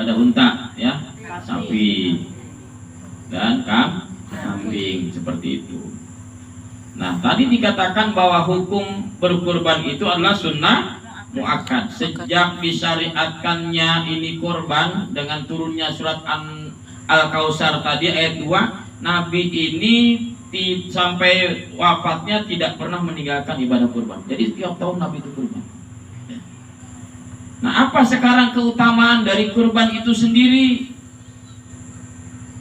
ada unta, ya, sapi dan kambing seperti itu. Nah, tadi dikatakan bahwa hukum berkurban itu adalah sunnah muakkad. Sejak disyariatkannya ini kurban dengan turunnya surat Al-Kautsar tadi ayat 2, Nabi ini sampai wafatnya tidak pernah meninggalkan ibadah kurban. Jadi setiap tahun Nabi itu kurban. Nah, apa sekarang keutamaan dari kurban itu sendiri?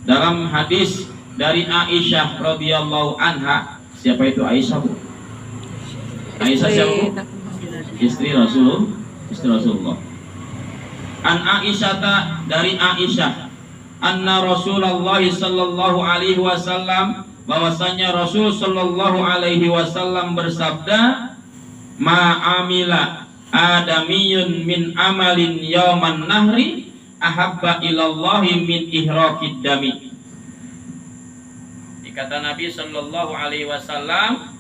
Dalam hadis dari Aisyah radhiyallahu anha. Siapa itu Aisyah, Bu? Aisyah siapa, Bu? Istri Rasulullah. An Aisyah, dari Aisyah, anna Rasulullah sallallahu alaihi wasallam, bahwasanya Rasul sallallahu alaihi wasallam bersabda, ma amila adamiyun min amalin yauman nahri ahabba ilallahi min ihraqid dami. Kata Nabi Shallallahu Alaihi Wasallam,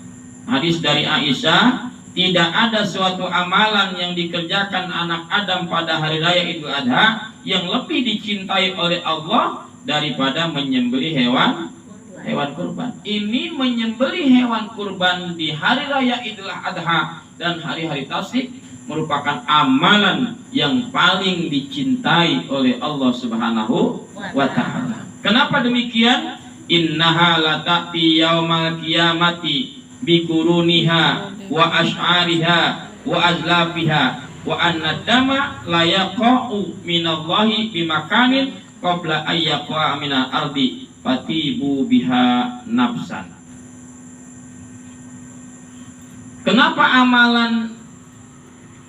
hadis dari Aisyah, tidak ada suatu amalan yang dikerjakan anak Adam pada hari raya Idul Adha yang lebih dicintai oleh Allah daripada menyembelih hewan kurban. Ini menyembelih hewan kurban di hari raya Idul Adha dan hari-hari tasyrik merupakan amalan yang paling dicintai oleh Allah Subhanahu wa Ta'ala. Kenapa demikian? Innaha la ta'ti yaumal qiyamati bi quruniha wa ash'ariha wa azlafiha wa anna dama la yaqa'u minallahi bi makanin qabla ay yaqa minal ardi fatibu biha nafsan. Kenapa amalan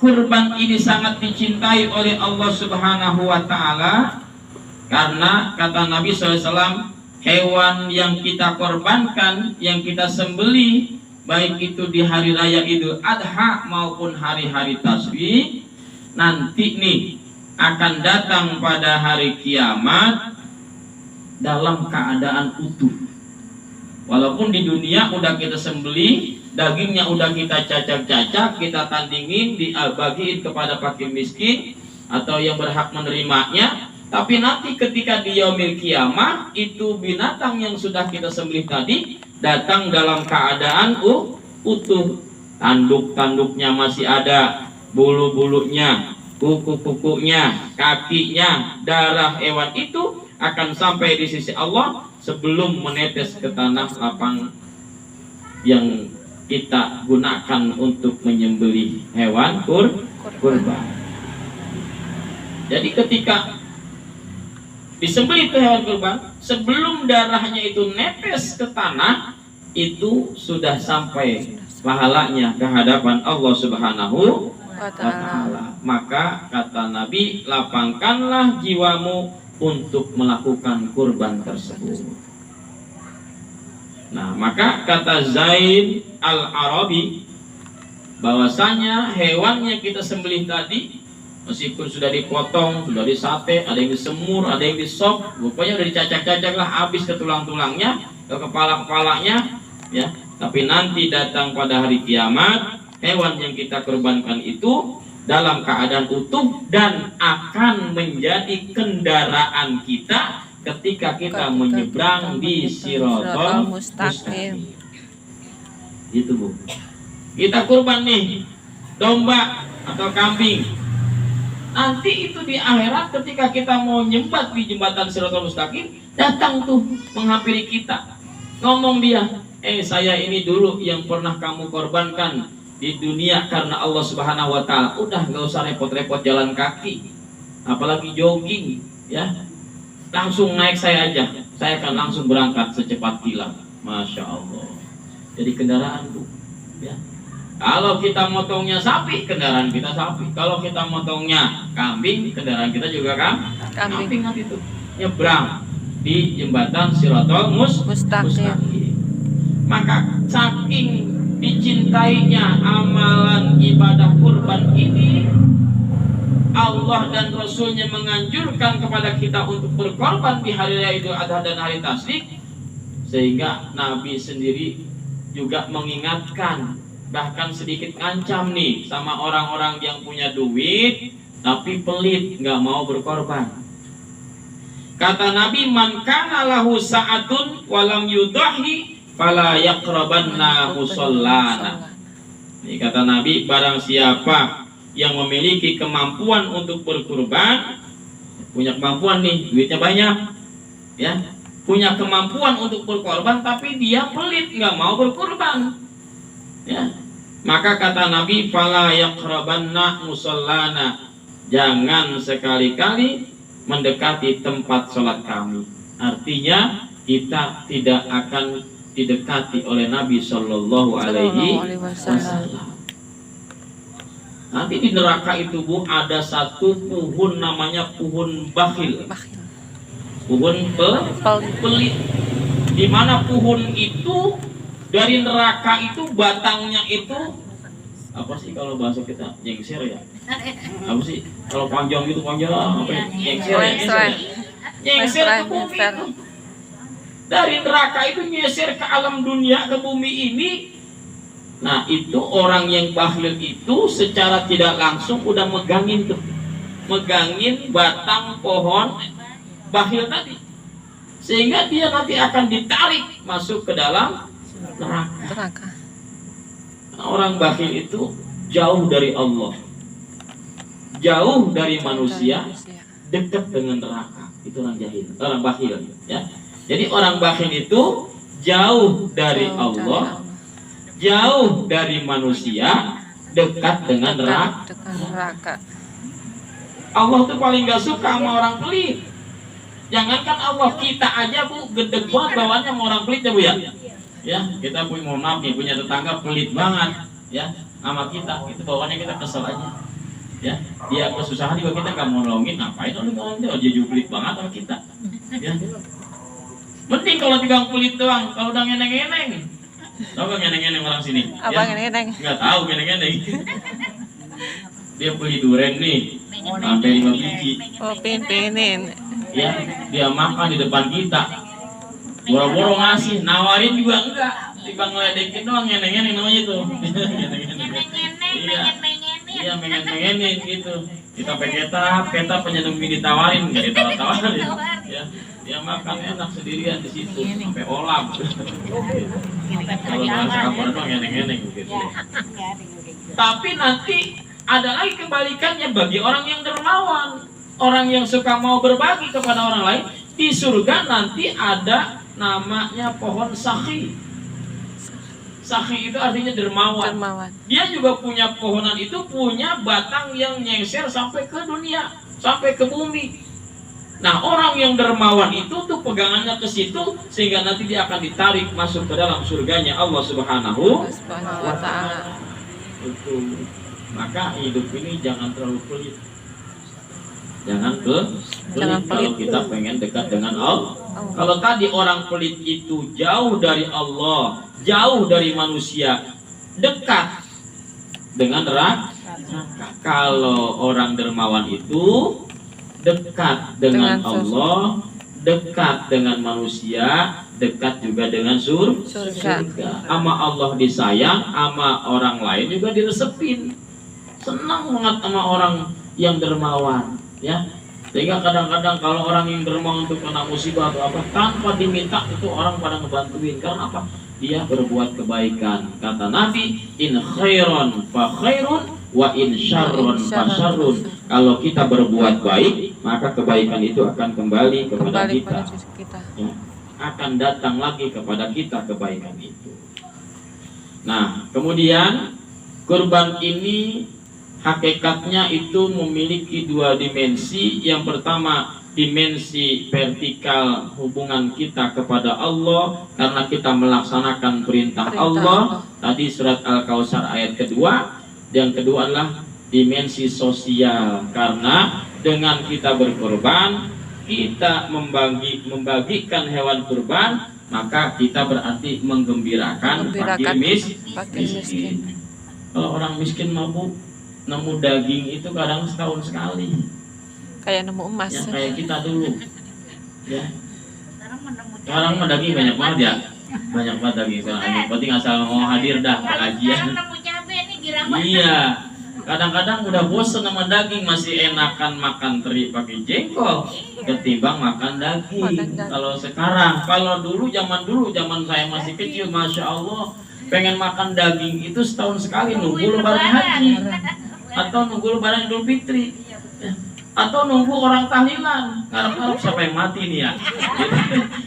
kurban ini sangat dicintai oleh Allah Subhanahu wa Ta'ala? Karena kata Nabi SAW, hewan yang kita korbankan, yang kita sembelih, baik itu di hari raya Idul Adha maupun hari-hari tasyrik, nanti nih akan datang pada hari kiamat dalam keadaan utuh. Walaupun di dunia udah kita sembelih, dagingnya udah kita cacak-cacak, kita tandingin, dibagiin kepada fakir miskin atau yang berhak menerimanya. Tapi nanti ketika di yaumil kiamah, itu binatang yang sudah kita sembelih tadi datang dalam keadaan utuh. Tanduk-tanduknya masih ada, bulu-bulunya, kuku-kukunya, kakinya, darah hewan itu akan sampai di sisi Allah sebelum menetes ke tanah lapang yang kita gunakan untuk menyembelih hewan kurban. Jadi ketika disembelih itu hewan kurban, sebelum darahnya itu netes ke tanah, itu sudah sampai pahalanya ke hadapan Allah Subhanahu wa Ta'ala. Maka kata Nabi, lapangkanlah jiwamu untuk melakukan kurban tersebut. Nah, maka kata Zaid Al-Arabi, bahwasanya hewan yang kita sembelih tadi, meskipun sudah dipotong, sudah disate, ada yang disemur, ada yang disop, pokoknya udah dicacak-cacak lah, habis ke tulang-tulangnya, ke kepala-kepalanya, ya. Tapi nanti datang pada hari kiamat, hewan yang kita korbankan itu dalam keadaan utuh dan akan menjadi kendaraan kita ketika kita menyeberang di Shiratal Mustaqim. Gitu, Bu. Kita kurban nih domba atau kambing. Nanti itu di akhirat ketika kita mau nyembat di jembatan Shiratal Mustaqim, datang tuh menghampiri kita. Ngomong dia, saya ini dulu yang pernah kamu korbankan di dunia karena Allah Subhanahu wa Ta'ala. Udah gak usah repot-repot jalan kaki, apalagi jogging, ya. Langsung naik saya aja, saya akan langsung berangkat secepat kilat. Masya Allah. Jadi kendaraan tuh, ya. Kalau kita motongnya sapi, kendaraan kita sapi. Kalau kita motongnya kambing, kendaraan kita juga kambing nanti tuh nyebrang di jembatan Shiratal Mustaqim. Maka saking dicintainya amalan ibadah kurban ini, Allah dan Rasulnya menganjurkan kepada kita untuk berkorban di hari raya Idul Adha dan hari tasyrik, sehingga Nabi sendiri juga mengingatkan, bahkan sedikit ngancam nih sama orang-orang yang punya duit tapi pelit, nggak mau berkorban. Kata Nabi, man kana lahu sa'atun walam yudahi fala yaqrabanna musallana. Ini kata Nabi, barang siapa yang memiliki kemampuan untuk berkurban, punya kemampuan nih, duitnya banyak, ya, punya kemampuan untuk berkorban, tapi dia pelit, nggak mau berkurban, ya, maka kata Nabi, fala yaqrabanna musallana, jangan sekali-kali mendekati tempat sholat kami. Artinya kita tidak akan didekati oleh Nabi Shallallahu Alaihi Wasallam. Nanti di neraka itu, Bu, ada satu pohon namanya pohon bakhil, pohon pelit. Di mana pohon itu dari neraka itu batangnya itu apa sih kalau bahasa kita, jengser ya? Apa sih kalau panjang gitu, panjang apa ya? Jengser ke bumi itu. Dari neraka itu nyeser ke alam dunia, ke bumi ini. Nah, itu orang yang bakhil itu secara tidak langsung udah megangin batang pohon bakhil tadi, sehingga dia nanti akan ditarik masuk ke dalam neraka. Nah, orang bakhil itu jauh dari Allah, jauh dari manusia, dekat dengan neraka. Itu orang jahil, orang bakhil, ya. Jadi orang bakhil itu jauh dari Allah, jauh dari manusia, dekat dengan neraka. Allah tuh paling gak suka sama orang pelit. Jangankan Allah, kita aja, Bu, gede banget bawaannya sama orang pelit ya, Bu, ya. Ya, kita punya, mohon maaf nih, punya tetangga pelit banget, ya, sama kita. Itu bawaannya kita kesel aja. Ya, dia kesusahan juga kita nggak mau nolongin, ngapain nolongin dia juga pelit banget sama kita. Ya. Mending kalau tigang kulit doang, kalau udah ngeneng-ngeneng. Tahu gak ngeneng-ngeneng orang sini? Apa ya? ngeneng-ngeneng? Nggak tahu ngeneng-ngeneng. Dia beli durian nih, sampai 5 biji. Oh, pin-pinin. Ya, dia makan di depan kita. Boro-boro ngasih, nawarin juga enggak. Tiba ngeledekin doang, ngeneng-ngeneng namanya itu. Iya, mengen-mengenin gitu. Kita peta penyedemi ditawarin, nggak ditawar-tawarin. Ya. Dia makan enak sendirian di situ sampai olam. Kalau bahasa kapal doang ngeneng-ngeneng gitu. Tapi nanti ada lagi kebalikannya bagi orang yang dermawan, orang yang suka mau berbagi kepada orang lain. Di surga nanti ada namanya pohon sakhi. Sakhi itu artinya dermawan. Dia juga punya pohonan itu, punya batang yang nyengser sampai ke dunia, sampai ke bumi. Nah, orang yang dermawan itu tuh pegangannya ke situ, sehingga nanti dia akan ditarik masuk ke dalam surganya Allah Subhanahu wa Ta'ala. Itu. Maka hidup ini jangan terlalu pelit. Jangan pelit kalau kita pengen dekat dengan Allah. Kalau tadi orang pelit itu jauh dari Allah, jauh dari manusia, dekat dengan neraka. Kalau orang dermawan itu dekat dengan Allah, dekat dengan manusia, dekat juga dengan surga. Sama Allah disayang, sama orang lain juga diresepin. Senang banget sama orang yang dermawan, ya. Sehingga kadang-kadang kalau orang yang dermawan untuk kena musibah atau apa, tanpa diminta itu orang pada ngebantuin. Karena apa? Dia berbuat kebaikan. Kata Nabi, in khairon fa khairun wa in syarrun fa syarrun. Kalau kita berbuat baik, maka kebaikan itu akan kembali kepada kita. Ya, akan datang lagi kepada kita kebaikan itu. Nah, kemudian kurban ini hakikatnya itu memiliki 2 dimensi. Yang pertama, dimensi vertikal, hubungan kita kepada Allah karena kita melaksanakan perintah Allah. Tadi surat Al-Kautsar ayat kedua. Yang kedua adalah dimensi sosial, karena dengan kita berkorban, kita membagikan hewan kurban, maka kita berarti menggembirakan fakir miskin. Kalau orang miskin mampu nemu daging itu kadang setahun sekali. Kayak nemu emas. Ya, kayak kita dulu. Ya. Sekarang mah daging banyak banget ya. Banyak banget daging sekarang. Yang penting asal mau hadir dah pengajian. Iya. Kadang-kadang udah bosen sama daging, masih enakan makan teri pakai jengkol ketimbang makan daging. Kalau sekarang, kalau zaman dulu saya masih kecil, masya Allah, pengen makan daging itu setahun sekali, nunggu lebaran haji atau nunggu lebaran Idul Fitri, atau nunggu orang tahlilan. Ngarep-ngarep siapa yang mati nih ya?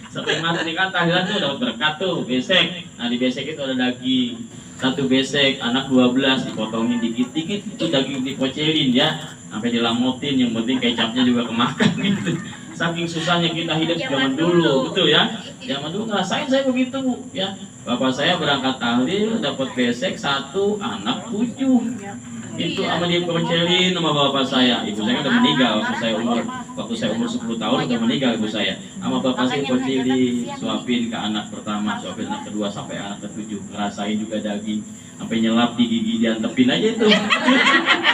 Siapa yang mati nih, kan tahlilan tuh dapat berkat tuh, besek. Nah di besek itu ada daging. Satu besek anak 12 dipotongin dikit-dikit, itu daging dipocelin ya, sampai dilamotin, yang penting kecapnya juga kemakan gitu. Saking susahnya kita hidup zaman dulu, betul ya. Zaman dulu ngerasain saya begitu ya. Bapak saya berangkat tahlil dapat besek 1, anak 7. Itu sama dipocelin sama bapak saya. Ibu saya kan udah meninggal waktu saya umur 10 tahun udah meninggal ibu saya. Sama bapak saya pocelin, suapin ke anak pertama, suapin anak kedua sampai anak ke-7. Ngerasain juga daging, sampai nyelap di gigi, diantepin aja itu.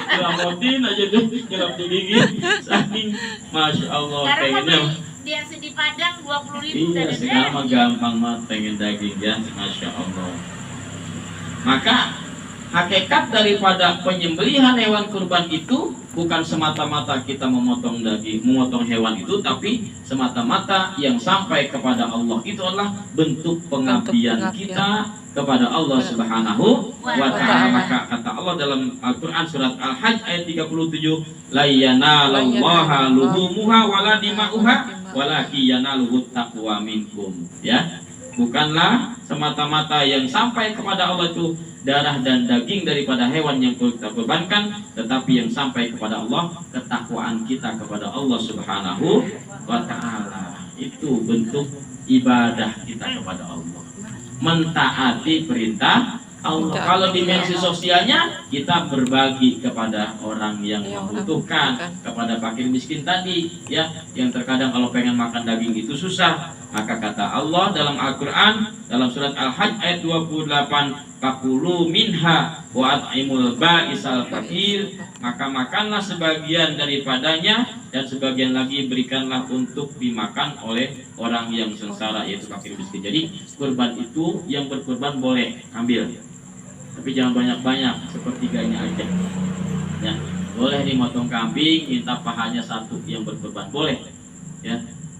Dilamotin aja tuh, nyelap di gigi. Saking masya Allah pengennya. Dia di Padang 20.000. Iya, sekarang mah gampang mah pengen daging ya, masya Allah. Maka hakikat daripada penyembelihan hewan kurban itu bukan semata-mata kita memotong hewan itu, tapi semata-mata yang sampai kepada Allah itu adalah bentuk pengabdian kita kepada Allah Subhanahu wa ta'ala. Maka kata Allah dalam Al-Qur'an surat Al-Hajj ayat 37, la yanalallaha luhumuha wala dima'uha walakin yanaluhut taqwa minkum. Ya, bukanlah semata-mata yang sampai kepada Allah itu darah dan daging daripada hewan yang kita kurbankan, tetapi yang sampai kepada Allah ketakwaan kita kepada Allah Subhanahu wa ta'ala. Itu bentuk ibadah kita kepada Allah, mentaati perintah Allah. Kalau dimensi sosialnya, kita berbagi kepada orang yang membutuhkan, kepada fakir miskin tadi ya, yang terkadang kalau pengen makan daging itu susah. Maka kata Allah dalam Al-Quran dalam surat Al-Hajj ayat 28, fakulu minha wa at'imul ba'isal fakir, maka makanlah sebagian daripadanya dan sebagian lagi berikanlah untuk dimakan oleh orang yang sengsara, yaitu fakir miskin. Jadi kurban itu yang berkurban boleh ambil, tapi jangan banyak-banyak, sepertiganya aja ya. Boleh dimotong kambing, minta pahanya 1 yang berkurban, boleh ya.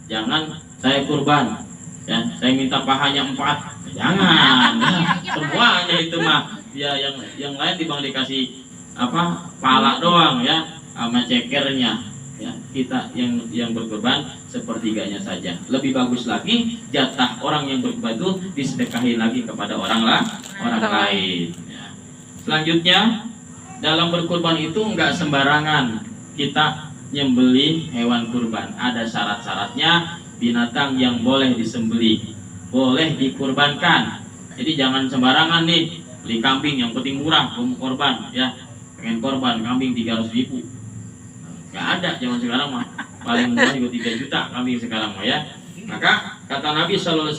Jangan saya kurban ya, saya minta pahanya 4, jangan ya. Semuanya itu mah ya, yang lain dibang dikasih pala doang ya, sama cekernya ya. Kita yang berkorban sepertiganya saja. Lebih bagus lagi jatah orang yang berkorban itu disedekahin lagi kepada orang lain ya. Selanjutnya dalam berkorban itu enggak sembarangan kita nyembelih hewan kurban. Ada syarat-syaratnya. Binatang yang boleh disembelih, boleh dikurbankan. Jadi jangan sembarangan nih beli kambing, yang penting murah, mau korban ya, pengen korban kambing 300.000. Nggak ada zaman sekarang mah, paling murah juga 3 juta kambing sekarang mah ya. Maka kata Nabi SAW,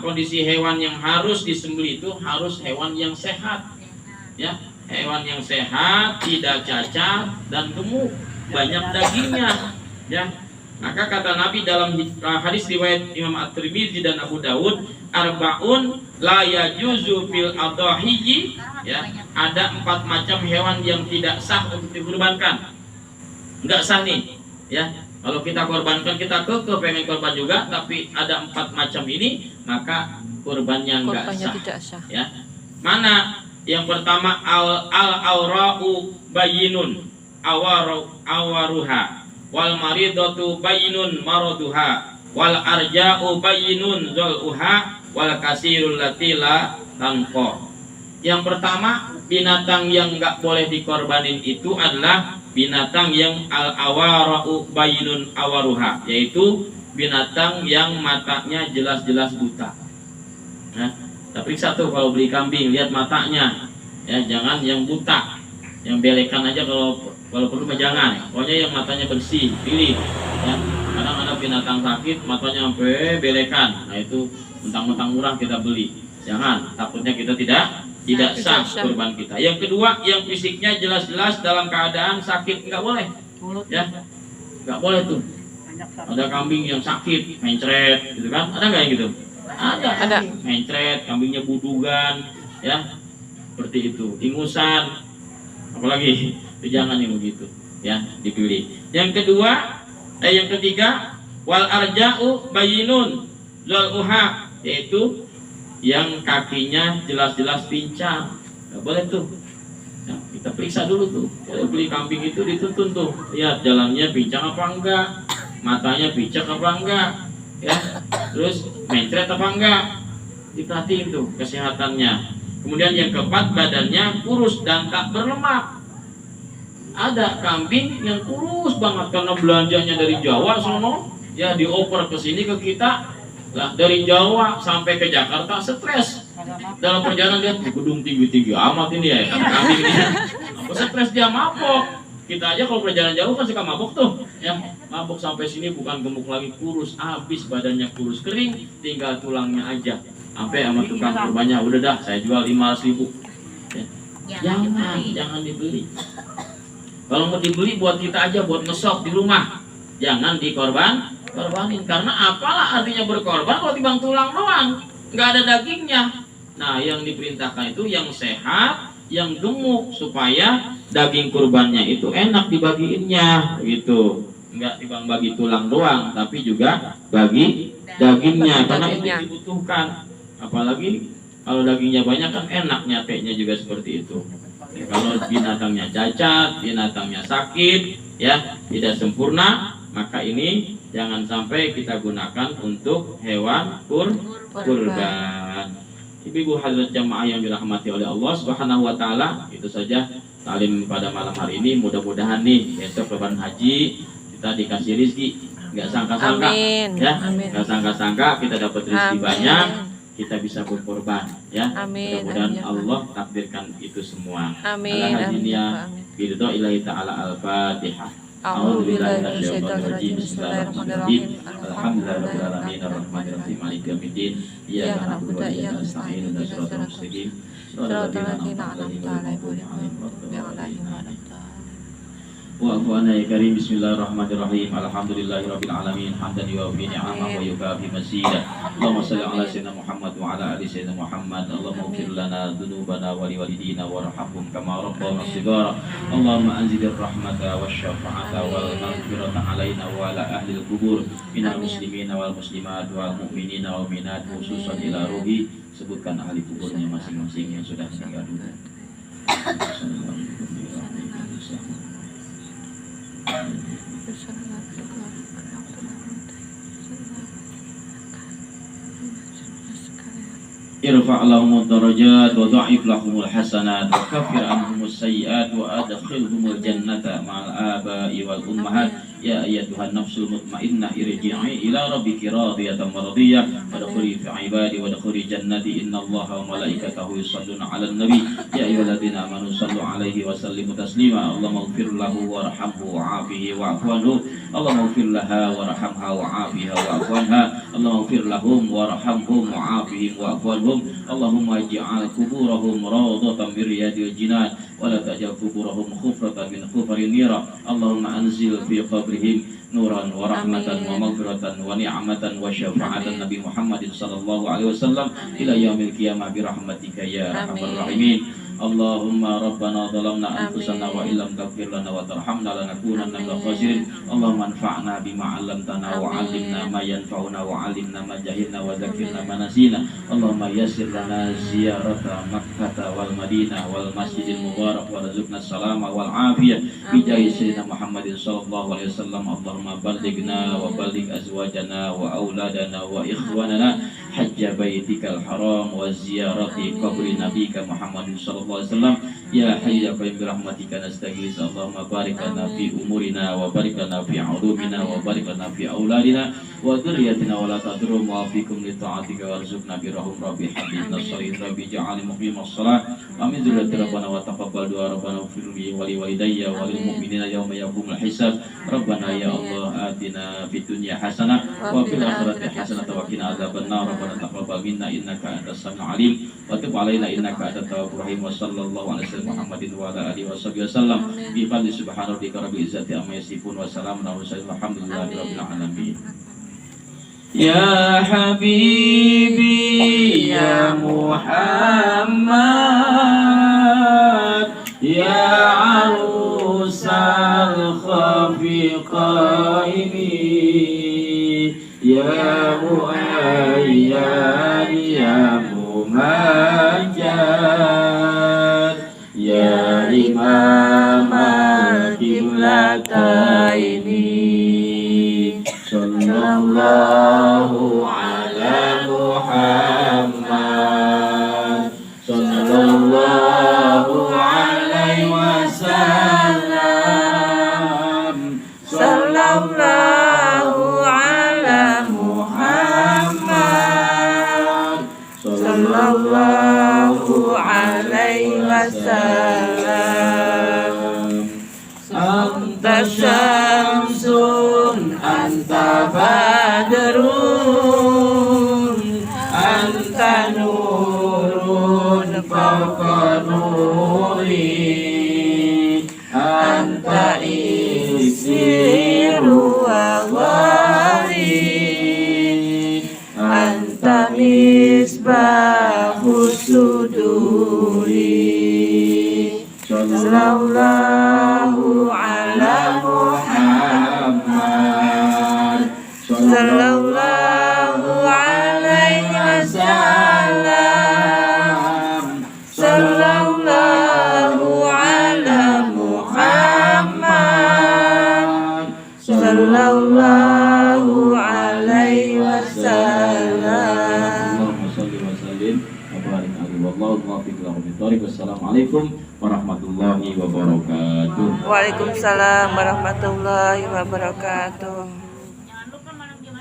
kondisi hewan yang harus disembelih itu harus hewan yang sehat ya, hewan yang sehat, tidak cacat dan gemuk, banyak dagingnya ya. Maka kata Nabi dalam hadis riwayat Imam At-Tirmidzi dan Abu Dawud, arbaun la yajuzu fil adhahi ya, ada 4 macam hewan yang tidak sah untuk dikurbankan. Enggak sah nih ya. Kalau kita korbankan, kita pengen korban juga, tapi ada 4 macam ini, maka kurbannya enggak sah ya. Mana? Yang pertama al-aura'u bayyinun awaruha, wal maridatu bayyinun maraduha, wal arja'u bayyinun zal'uha, wal kasirul latila tanqo. Yang pertama, binatang yang enggak boleh dikorbanin itu adalah binatang yang al-awara'u bayyinun awaruha, yaitu binatang yang matanya jelas-jelas buta. Nah, kita periksa tuh kalau beli kambing, lihat matanya ya, jangan yang buta, yang belekan aja kalau perlu mah jangan. Pokoknya yang matanya bersih, pilih ya. Kadang ada binatang sakit matanya sampai belekan, nah itu mentang-mentang murah kita beli, jangan, takutnya kita tidak sah kurban kita. Yang kedua, yang fisiknya jelas-jelas dalam keadaan sakit, nggak boleh ya, nggak boleh tuh. Ada kambing yang sakit, mencret gitu kan, ada nggak yang gitu? Ada. Mencret, kambingnya budugan ya, seperti itu, ingusan, apalagi Jangan yang begitu, ya, dipilih. Yang ketiga, wal arja'u bayinun zal uha, yaitu yang kakinya jelas-jelas pincang. Nggak boleh tuh. Nah, kita periksa dulu tuh. Kalau beli kambing itu dituntun tuh, lihat jalannya pincang apa enggak, matanya pincang apa enggak, ya, terus mencret apa enggak, diperhatiin tuh kesehatannya. Kemudian yang keempat, badannya kurus dan tak berlemak. Ada kambing yang kurus banget karena belanjanya dari Jawa sono, ya, dioper ke sini ke kita. Lah dari Jawa sampai ke Jakarta stres. Dalam perjalanan lihat gedung tinggi-tinggi amat ini ya, kambing ini. Apa stres dia mabok. Kita aja kalau perjalanan jauh kan suka mabok tuh, ya. Mabok sampai sini bukan gemuk lagi, kurus, habis badannya kurus, kering, tinggal tulangnya aja. Sampai sama tukang kurbannya, udah dah saya jual 500.000. Ya. Jangan dibeli. Kalau mau dibeli buat kita aja, buat ngesok di rumah. Jangan korbanin, karena apalah artinya berkorban kalau timbang tulang doang, nggak ada dagingnya. Nah, yang diperintahkan itu yang sehat, yang gemuk, supaya daging kurbannya itu enak dibagiinnya, gitu. Nggak timbang bagi tulang doang, tapi juga bagi dagingnya, karena itu dibutuhkan. Apalagi kalau dagingnya banyak kan enak nyateknya juga seperti itu. Ya, kalau binatangnya cacat, binatangnya sakit, ya, tidak sempurna, maka ini jangan sampai kita gunakan untuk hewan kurban. Ibu hadirat jamaah yang dirahmati oleh Allah Subhanahu wa taala, itu saja talim pada malam hari ini. Mudah-mudahan nih besok lebaran haji kita dikasih rezeki, nggak sangka-sangka, ya, nggak sangka-sangka kita dapat rezeki banyak, kita bisa berkorban, ya. Mudah-mudahan Allah takdirkan itu semua. Amin. Billahi ta'ala al-Fatihah. A'udzubillahi minasyaitonir rajim. Bismillahirrahmanirrahim. Alhamdulillahirabbil alamin arrahmanirrahim maliki yaumiddin. Iyyaka na'budu wa iyyaka nasta'in ihdinas siratal mustaqim. Shiratal ladzina an'amta 'alaihim ghairil maghdubi 'alaihim. Wa'fu anna ya karim. Bismillahirrahmanirrahim. Alhamdulillahirabbil alamin hamdan yuwafi ni'amahu wa yukafi mazida. Allahumma shalli ala sayyidina Muhammad wa ala ali sayyidina Muhammad. Allahumma ighfir lana dhunubana wa liwalidina warhamhum kama rabbana shighara. Allahumma anzilir rahmata wasyafa'ata wal maghfirata alaina wa ala ahli al-qubur minal muslimina wal muslimat wal mu'minina wal mu'minat, khususan ila ruhi. Sebutkan ahli kuburnya masing-masing yang sudah meninggal dunia. Irfa' lahumud darajat wa dha'if lahumul hasanat wa kaffir anhumus sayyi'at wa adkhilhumul jannata ma'al aba'i wal ummahat. Ya ayyatuhan nafsul mutmainnah irji'i ila rabbiki radiyatan maradiyah wadkhuli fi 'ibadi wadkhuli jannati innallaha wa malaikatahu yusholluna 'alan nabi ya ayyuhalladzina amanu shallu 'alaihi wa sallimu taslima. Allahumma ighfir lahu warhamhu wa'afihi wa'fu anhu. Allahumma ighfir laha warhamha wa'afiha wa'fu anha. Allahumma ighfir lahum warhamhum wa'afihim wa'fu anhum. Allahumma ij'al kuburahum rawdatan min riyadil jinan wa la taj'al kuburahum khufratan min khufarin nira. Allahumma anzil fi qabrihim nuran wa rahmatan wa maghfiratan wa ni'matan wa syafa'atan Nabi Muhammadin sallallahu alaihi wasallam ila yaumil qiyamah bi rahmatika ya arhamar rahimin. Allahumma rabbana zalamna anfusana wa illam taghfir lana wa tarhamna lanakunanna minal khasirin. Allahumma anfa'na bima 'allamtana wa 'allimna ma yanfa'una wa 'allimna ma jahilna wa dzakkirna ma nasina. Allahumma yassir lana ziyarata Makkah wal Madinah wal Masjidil Mubarak wa rizqna salama wal afiyah bi jahi sayyidina Muhammadin sallallahu alaihi wasallam. Allahumma ballighna wa balligh azwajana wa auladana wa ikhwanana hajja baitikal haram wa ziyarati qabri nabika Muhammadin sallallahu alaihi wasallam. Ya hayy ya qayyum bi rahmatika nastaghits. Allahumma barik lana fi umurina wa barik lana fi ulumina wa barik lana fi auladina wa dzurriyyatina wa la tadrum wa fikum li ta'atika warzuqna bi rahum rabbi habibna shalih rabbi ja'al muqimas shalah wa min dzurriyyati rabbana wa taqabbal du'a rabbana ighfir li wa li walidayya wa lil mu'minina yawma yaqumul hisab. Rabbana ya Allah atina fid dunya hasanah wa fil akhirati hasanah wa qina adzabannar. Rabbana taqabbal minna innaka antas samiul alim wa tub alaina innaka antat tawwabur rahim. Wa sallallahu alaihi wasallam Muhammadin wa ala alihi wasallam bi fadli subhana rabbika rabbil izzati amma yasifun wa salamun alal mursalin walhamdulillahi rabbil alamin. Ya habibi ya Muhammad ya Ya Mu'ayyad Ya Mumajjad Ya Imam al-Qiblataini Sallallahu ala Muhammad Sallallahu alaihi wasallam Sallallahu ala Muhammad Sallallahu alaihi wasallam Anta syamsun Anta badrun Anta nurun fawqa nuri Anta isiru wa ghari Anta misbahu suduri Sallallahu ala Muhammad Sallallahu alaihi wasallam Sallallahu ala Muhammad Sallallahu alaihi wasallam Allahumma shalli wa sallim wa barik alaihi wallahu muwaffiq lahu bithariq. Wassalamualaikum warahmatullahi wabarakatuh. Waalaikumsalam warahmatullahi wabarakatuh.